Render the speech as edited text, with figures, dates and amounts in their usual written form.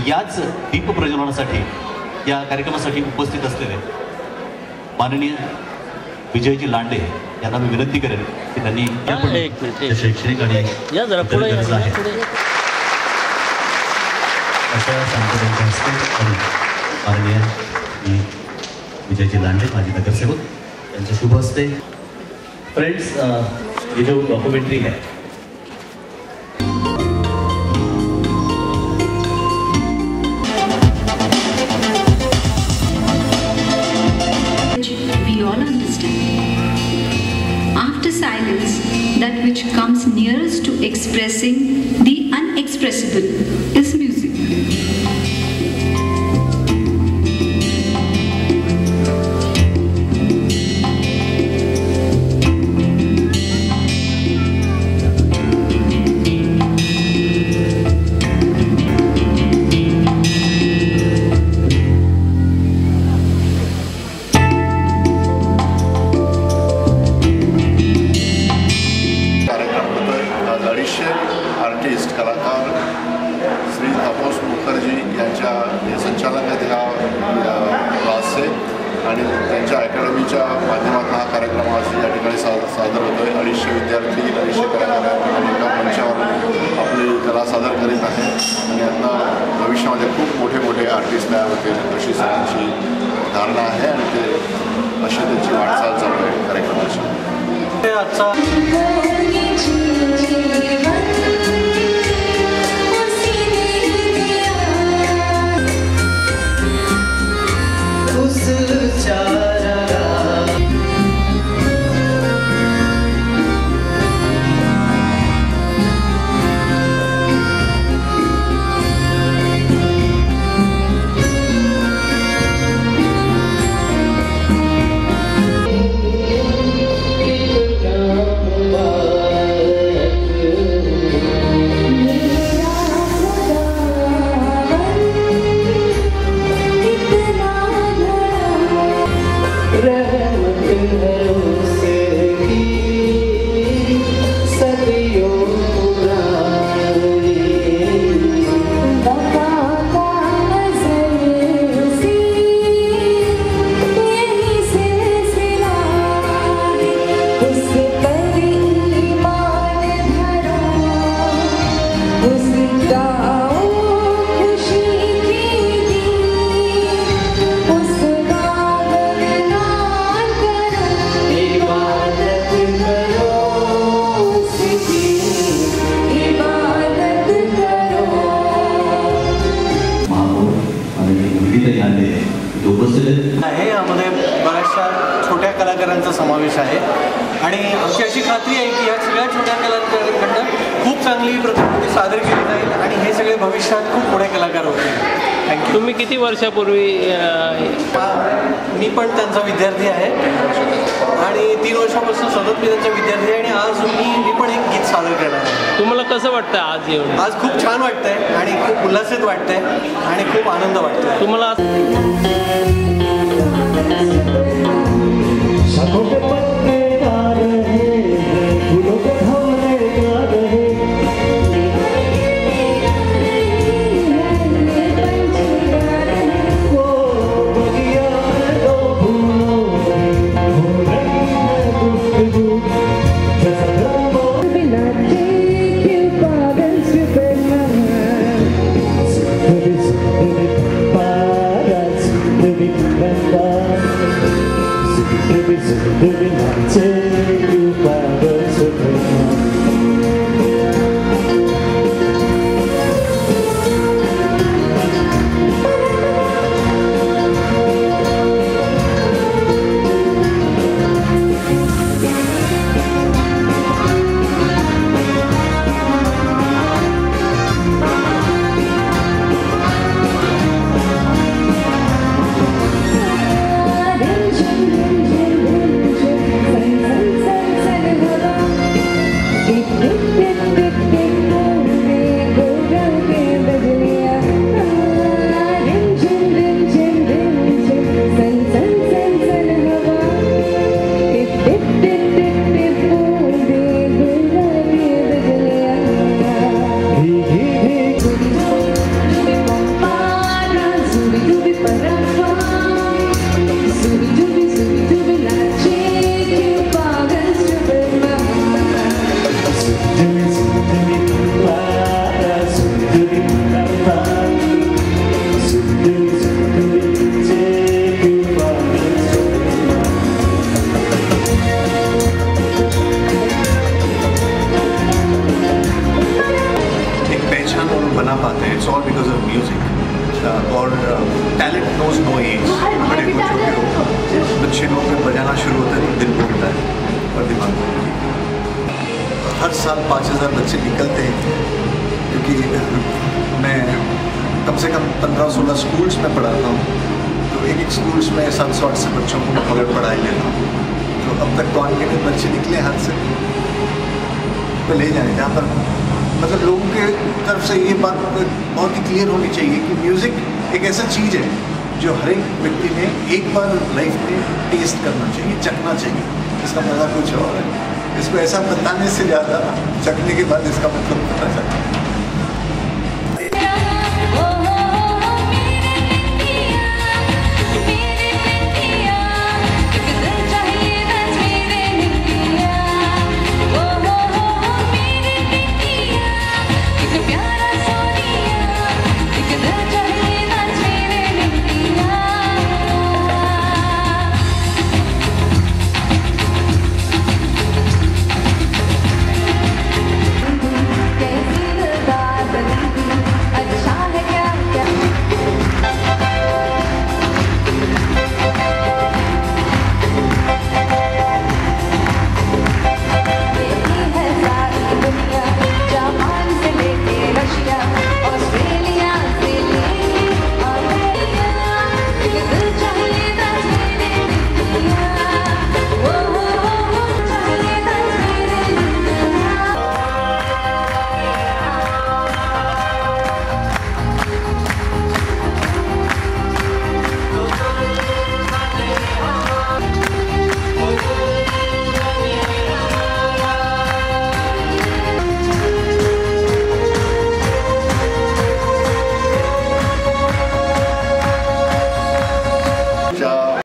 याच दीप प्रज्वलनासाठी या कार्यक्रमासाठी उपस्थित असलेले माननीय विजयजी लांडे यांना मी विनंती करेन की त्यांनी शैक्षणिक आणि गरज आहे अशा सांगतो हस्ते आणि माननीय विजयजी लांडे माजी नगरसेवक यांच्या शुभ हस्ते फ्रेंड्स ये जो डॉक्यूमेंट्री है that which comes nearest to expressing the unexpressible is music. Artist कलाकार श्री तापस मुखर्जी यांच्या संचालक आहेत ह्या क्लासचे आणि त्यांच्या अकॅडमीच्या माध्यमातून हा कार्यक्रम आज या ठिकाणी सादर होतो आहे. 250 विद्यार्थी 250 कलाकार आणि एका मंचावर आपली कला सादर करीत आहेत आणि आता भविष्यामध्ये खूप मोठे मोठे आर्टिस्ट तयार होतील अशी सगळ्यांची धारणा आहे आणि ते अशी त्यांची वाटचाल चालू आहे कार्यक्रमाची. आहे यामध्ये बऱ्याचशा छोट्या कलाकारांचा समावेश आहे आणि आमची अशी खात्री आहे की या सगळ्या छोट्या कलाकारांकडनं खूप चांगली प्रतिकृती सादर केली जाईल आणि हे सगळे भविष्यात खूप मोठे कलाकार होतील. थँक्यू. तुम्ही किती वर्षापूर्वी मी पण त्यांचा विद्यार्थी आहे आणि 3 वर्षापासून सतत मी त्यांचा विद्यार्थी आहे आणि आज मी पण एक गीत सादर करणार आहे. तुम्हाला कसं वाटतं आज येऊन? आज खूप छान वाटतंय आणि खूप उल्हासित वाटतंय आणि खूप आनंद वाटतोय. तुम्हाला Baby म्यूज़िक और टैलेंट नोज नो एज, बड़े हो छोटे हो, बच्चे लोग जब बजाना शुरू होता है तो दिल बोलता है और दिमाग बोलता है। हर साल 5000 बच्चे निकलते हैं, क्योंकि मैं कम से कम 15-16 स्कूल्स में पढ़ाता हूँ, तो एक स्कूल्स में 700-800 बच्चों को मैं मगर पढ़ाई लेता हूँ। तो अब तक तो अनगिनत बच्चे निकले हाथ से, तो ले जाएँ जहाँ पर मतलब लोगों के तरफ से ये बात बहुत ही क्लियर होनी चाहिए कि म्यूज़िक एक ऐसा चीज़ है जो हर एक व्यक्ति ने एक बार लाइफ में टेस्ट करना चाहिए, चखना चाहिए। इसका मज़ा कुछ और है, इसको ऐसा बताने से ज़्यादा चखने के बाद इसका मतलब पता चलता है।